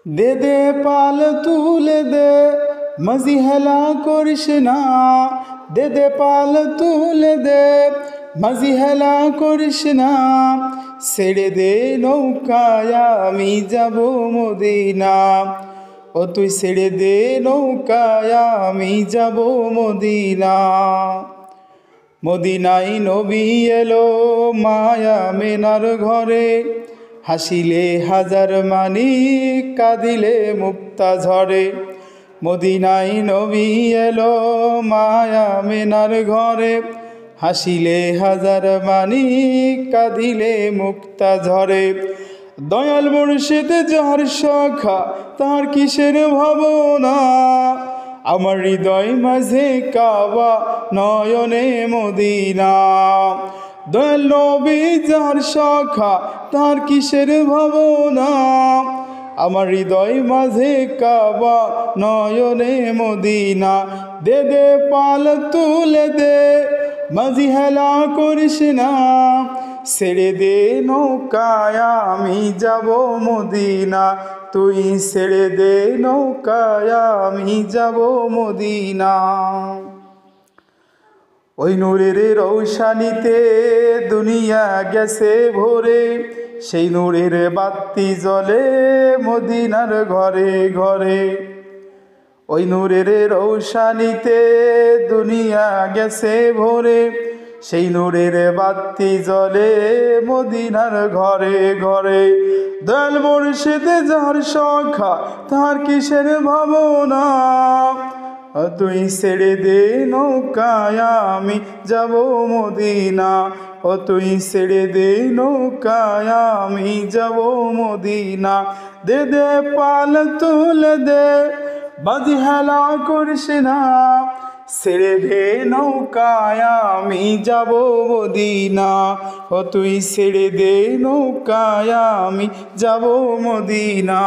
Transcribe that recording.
দে দে পাল তুলে দে, মাঝি হেলা করিস না। দে দে পাল তুলে দে, মাঝি হেলা করিস না। ছেড়ে দে নৌকায় আমি যাব মদিনা। ও তুই ছেড়ে দে নৌকায় আমি যাব মদিনা। মদিনায় নবী এলো মায়া মেনার ঘরে, হাসিলে হাজার মানি কাঁদিলে মুক্তা ঝরে। মদিনায় নবী এলো মায়া মেনার ঘরে, হাসিলে হাজার মানি কাঁদিলে মুক্তা ঝরে। দয়াল মুর্শিদ যার শাখা তার কিসের ভাবনা, আমার হৃদয় মাঝে কাবা নয়নে মদিনা। দয়াল নবী যার শাখা তার কিসের ভাবনা, আমার হৃদয় মাঝে কাবা নয়নে মদিনা। দে দে পাল তুলে দে, মাঝি হেলা করিস না। ছেড়ে দে নৌকায় আমি যাব মদিনা। তুই ছেড়ে দে নৌকায় আমি যাব মদিনা। ওই নূরের রৌশানিতে দুনিয়া গেছে ভরে, সেই নূরের বাতি জ্বলে মদিনার ঘরে ঘরে। ওই নূরের রৌশানিতে দুনিয়া গেছে ভরে, সেই নূরের বাতি জ্বলে মদিনার ঘরে ঘরে। দয়াল মুর্শিদ যার শাখা তার কিসের ভাবনা, তুই ছেড়ে দে নৌকায় আমি যাব মদিনা। ও তুই ছেড়ে দে নৌকায় আমি যাব মদিনা। দে দে পাল তুলে দে, মাঝি হেলা করিস না। ছেড়ে দে নৌকায় আমি যাব মদিনা। ও তুই ছেড়ে দে নৌকায় আমি যাব মদিনা।